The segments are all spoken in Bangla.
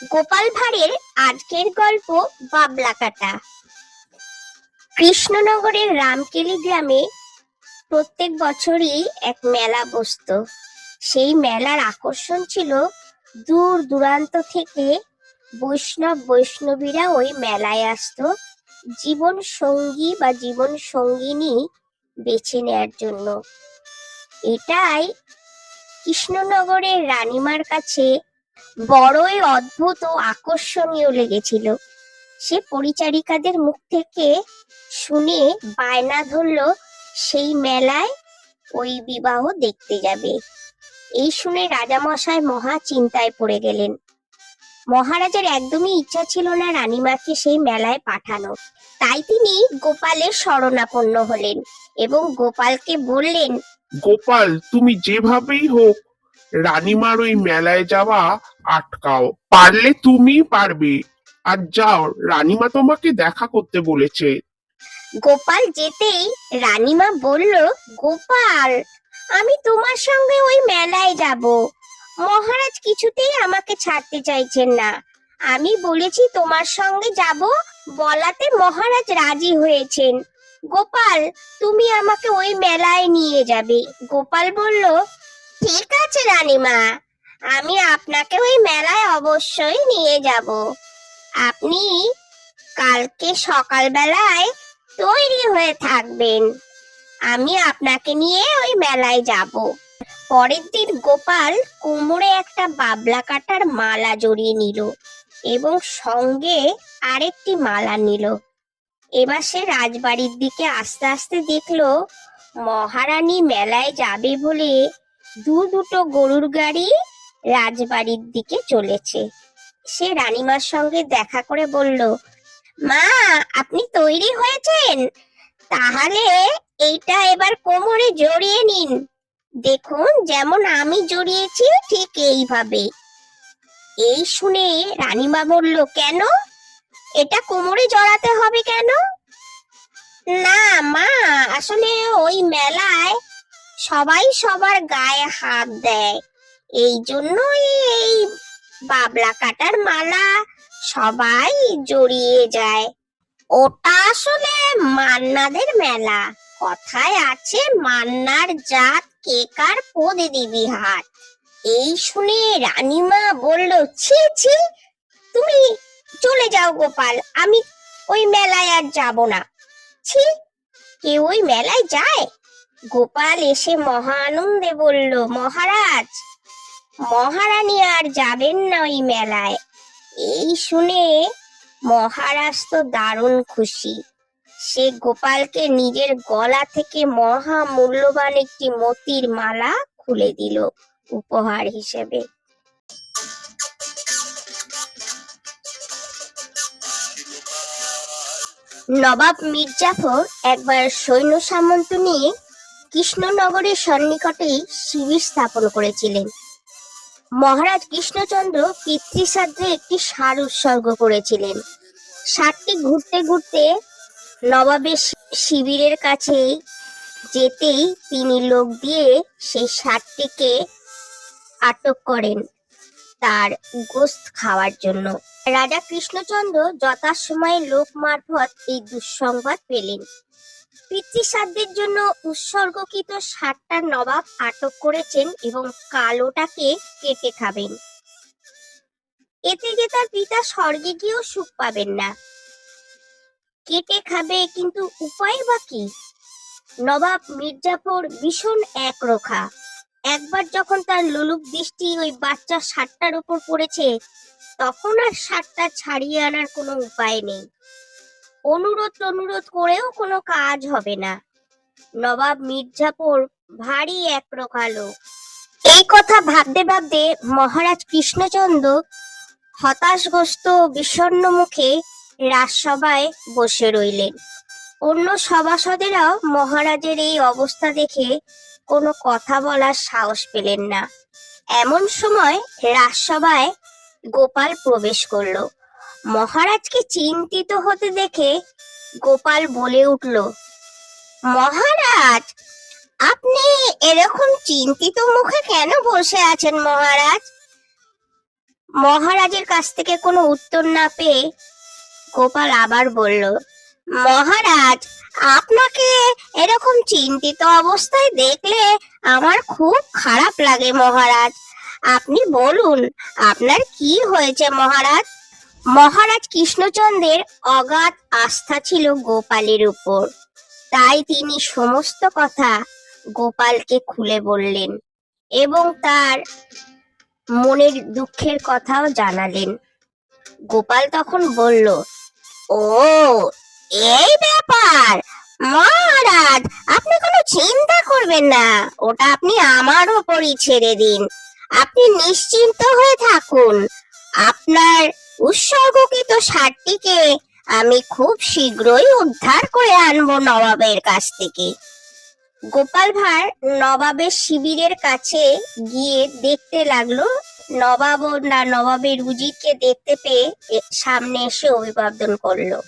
গোপাল ভাঁড়ের আজকের গল্প বাবলা কাটা। কৃষ্ণনগরের রামকেলি গ্রামে প্রত্যেক বছরই এক মেলা বসতো। সেই মেলার আকর্ষণ ছিল দূর দূরান্ত থেকে বৈষ্ণবীরা ওই মেলায় আসতো জীবন সঙ্গী বা জীবন সঙ্গিনী বেছে নেয়ার জন্য। এটাই কৃষ্ণনগরের রানীমার কাছে বড়ই অদ্ভুত ও আকর্ষণীয় লেগেছিল। সে পরিচারিকাদের মুখ থেকে শুনে বায়না ধরলো সেই মেলায় ওই বিবাহ দেখতে যাবে। এই শুনে রাজামশাই মহা চিন্তায় পড়ে গেলেন। মহারাজের একদমই ইচ্ছা ছিল না রানীমাকে সেই মেলায় পাঠানো। তাই তিনি গোপালের শরণাপন্ন হলেন এবং গোপালকে বললেন, গোপাল, তুমি যেভাবেই হোক রানীমার ওই মেলায় যাওয়া আটকাও। পারলে তুমি পারবে। আর যাও, রানীমা তোমাকে দেখা করতে বলেছে। গোপাল যেতেই রানীমা বলল, গোপাল, আমি তোমার সঙ্গে ওই মেলায় যাব। মহারাজ কিছুতেই আমাকে ছাড়তে চাইছেন না। আমি বলেছি তোমার সঙ্গে যাব, বলাতে মহারাজ রাজি হয়েছেন। গোপাল, তুমি আমাকে ওই মেলায় নিয়ে যাবে। গোপাল বলল, ঠিক আছে রানীমা, আমি আপনাকে ওই মেলায় অবশ্যই নিয়ে যাব। আপনি কালকে সকালবেলায় তৈরি হয়ে থাকবেন, আমি আপনাকে নিয়ে ওই মেলায় যাব। পরের দিন গোপাল কোমরে একটা বাবলা কাটার মালা জড়িয়ে নিল এবং সঙ্গে আরেকটি মালা নিল। এবার সে রাজবাড়ির দিকে আস্তে আস্তে দেখলো মহারানী মেলায় যাবে বলে দুটো গরুর গাড়ি রাজবাড়ির দিকে চলেছে। সে রানীমার সঙ্গে দেখা করে বলল, মা, আপনি তৈরি হয়েছেন? তাহলে এইটা এবার কোমরে জড়িয়ে নিন। দেখুন, যেমন আমি জড়িয়েছি ঠিক এইভাবে। এই শুনে রানীমা বলল, কেন? এটা কোমরে জড়াতে হবে কেন? না মা, আসলে ওই মেলায় সবাই সবার গায়ে হাত দেয়, এই জন্যই এই বাবলা কাটার মালা সবাই জড়িয়ে যায়। ওটা আসলে মান্নাদের মেলা। কথায় আছে, মান্নার জাত কে কার পদে দিবি হাত। এই শুনে রানীমা বলল, ছি ছি, তুমি চলে যাও গোপাল, আমি ওই মেলায় আর যাব না। ছি, কেউ ওই মেলায় যায়? গোপাল এসে মহা আনন্দে বলল, মহারাজ, মহারানী আর যাবেন না ওই মেলায়। এই শুনে মহারাজ তো দারুণ খুশি। সে গোপালকে নিজের গলা থেকে মহা মূল্যবান একটি মতির মালা খুলে দিল উপহার হিসেবে। নবাব মির্জাফর একবার সৈন্য সামন্ত নিয়ে কৃষ্ণনগরের সন্নিকটেই শিবির স্থাপন করেছিলেন। মহারাজ কৃষ্ণচন্দ্র পিতৃশ্রাদ্ধে একটি ষাঁড় উৎসর্গ করেছিলেন। ষাঁড়টি ঘুরতে ঘুরতে নবাবের শিবিরের কাছে যেতেই তিনি লোক দিয়ে সেই ষাঁড়টিকে আটক করেন তার গোশত খাওয়ার জন্য। রাজা কৃষ্ণচন্দ্র যথাসময়ে লোক মারফত এই দুঃসংবাদ পেলেন। পিতৃশ্রাদ্ধের জন্য উৎসর্গকৃত ষাঁড়টা নবাব আটক করেছেন এবং কালোটাকে কেটে খাবেন। এতে যে তার পিতা স্বর্গে গিয়েও সুখ পাবেন না। কেটে খাবে, কিন্তু উপায় বা কি? নবাব মির্জাফর ভীষণ একরোখা। একবার যখন তার লোলুপ দৃষ্টি ওই বাচ্চা ষাঁড়টার উপর পড়েছে, তখন আর ষাঁড়টা ছাড়িয়ে আনার কোনো উপায় নেই। অনুরোধ করেও কোনো কাজ হবে না। নবাব মির্জাফর ভারী একরোখা লোক। এই কথা ভাবতে ভাবতে মহারাজ কৃষ্ণচন্দ্র হতাশগ্রস্ত বিষণ্ণ মুখে রাজসভায় বসে রইলেন। অন্য সভাসদেরাও মহারাজের এই অবস্থা দেখে কোনো কথা বলার সাহস পেলেন না। এমন সময় রাজসভায় গোপাল প্রবেশ করলো। মহারাজকে চিন্তিত হতে দেখে গোপাল বলে উঠল, মহারাজ, আপনি এরকম চিন্তিত মুখে কেন বসে আছেন মহারাজ? মহারাজের কাছ থেকে কোনো উত্তর না পেয়ে গোপাল আবার বলল, মহারাজ, আপনাকে এরকম চিন্তিত অবস্থায় দেখলে আমার খুব খারাপ লাগে মহারাজ। আপনি বলুন, আপনার কি হয়েছে মহারাজ? মহারাজ কৃষ্ণচন্দ্রের অগাধ আস্থা ছিল গোপালের উপর, তাই তিনি সমস্ত কথা গোপালকে খুলে বললেন এবং তার মনের দুঃখের কথাও জানালেন। গোপাল তখন বলল, ও, এই ব্যাপার! মহারাজ, আপনি কোনো চিন্তা করবেন না, ওটা আপনি আমার ওপরই ছেড়ে দিন। আপনি নিশ্চিন্ত হয়ে থাকুন। আপনার উৎসর্গকৃত ষাঁড়টিকে আমি খুব শীঘ্রই উদ্ধার করে আনবো নবাবের কাছ থেকে। গোপাল ভাঁড় নবাবের শিবিরের কাছে গিয়ে দেখতে লাগলো। নবাবের উজিরকে দেখতে পেয়ে সামনে এসে অভিবাদন করলো।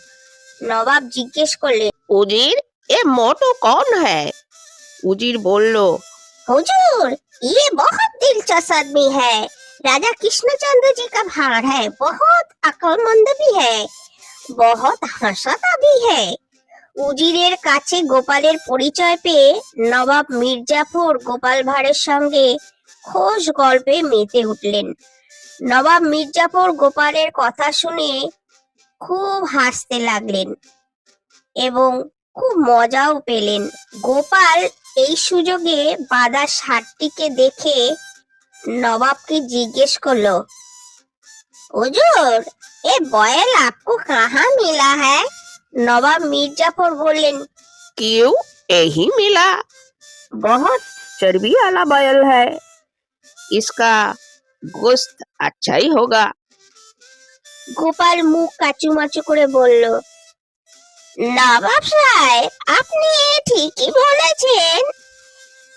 নবাব জিজ্ঞেস করলেন, उजीर, ये मोटू कौन है? उजीर बोल, हुजूर, ये बहुत दिलचस्प आदमी है। राजा कृष्णचंद्र जी का भाण है, बहुत अक्लमंद भी है, बहुत हंसता भी है। উজিরের কাছে গোপালের পরিচয় পেয়ে নবাব মির্জাফর গোপাল ভাঁড়ের সঙ্গে খোশ গল্পে মেতে উঠলেন। নবাব মির্জাফর গোপালের কথা শুনে খুব হাসতে লাগলেন এবং খুব মজাও পেলেন। গোপাল এই সুযোগে বাঁধা ষাঁড়টিকে দেখে নবাবকে জিজ্ঞেস করলো, হুজুর, এ বয়েল আপকো কাহা মিলা হ্যায়? নবাব মির্জাফর বললেন, क्यों यही मिला? बहुत चर्बी वाला बैल है, इसका गोश्त अच्छा ही होगा। গোপাল মুখ কাচুমাচু করে বলল, নবাব সাহেব, আপনি ঠিকই বলেছেন,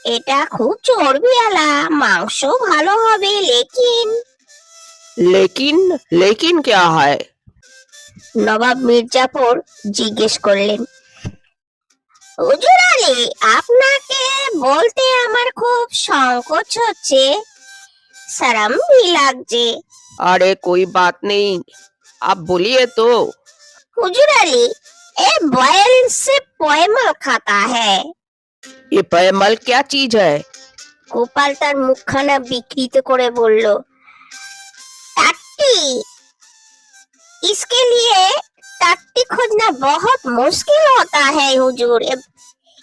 এটা খুব চর্বিওয়ালা, মাংস ভালো হবে, लेकिन लेकिन क्या है? নবাব মির্জাফর জিজ্ঞেস করলেন। হুজুর আলী, আপনাকে বলতে আমার খুব সংকোচ হচ্ছে, শরম भी লাগছে। अरे कोई बात नहीं, आप बोलिए तो। হুজুর আলী, এ বয়েল से পয়মাল खाता है। ये पैमल क्या चीज है? গোপাল তার মুখখানা বিকৃত করে বলল, टट्टी। इसके लिए टट्टी खोजना बहुत मुश्किल होता है हुजूर।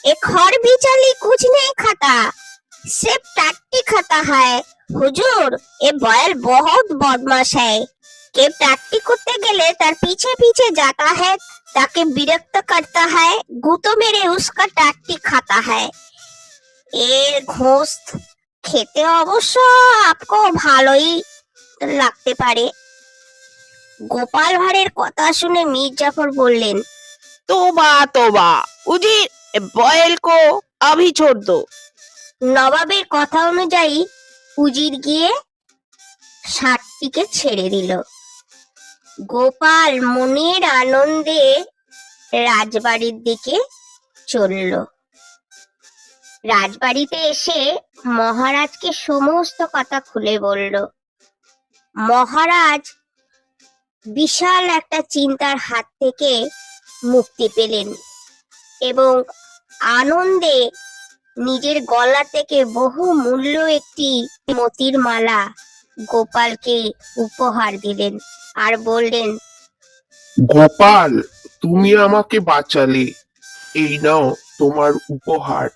एक खर भी चली कुछ नहीं खाता, सिर्फ टट्टी खाता है। हुजूर, ये बैल बहुत बदमाश है। के टट्टी कुत्ते गेले तार पीछे पीछे जाता है, ताके विरक्त करता है, गुतो मेरे उसका टट्टी खाता है। এর ঘোস্ত খেতে অবশ্য আপকো ভালোই লাগতে পারে। গোপাল ভাঁড়ের কথা শুনে মির্জাফর বললেন, तोबा तोबा, उजीर, ये बैल को अभी छोड़ दो। নবাবের কথা অনুযায়ী উজির গিয়ে ষাঁড়টিকে ছেড়ে দিল। গোপাল মনের আনন্দে রাজবাড়ির দিকে চলল। রাজবাড়িতে এসে মহারাজকে সমস্ত কথা খুলে বলল। মহারাজ বিশাল একটা চিন্তার হাত থেকে মুক্তি পেলেন এবং আনন্দে নিজের গলা থেকে বহু মূল্য একটি মতির মালা গোপালকে উপহার দিলেন আর বললেন, গোপাল, তুমি আমাকে বাঁচালে, এই নাও তোমার উপহার।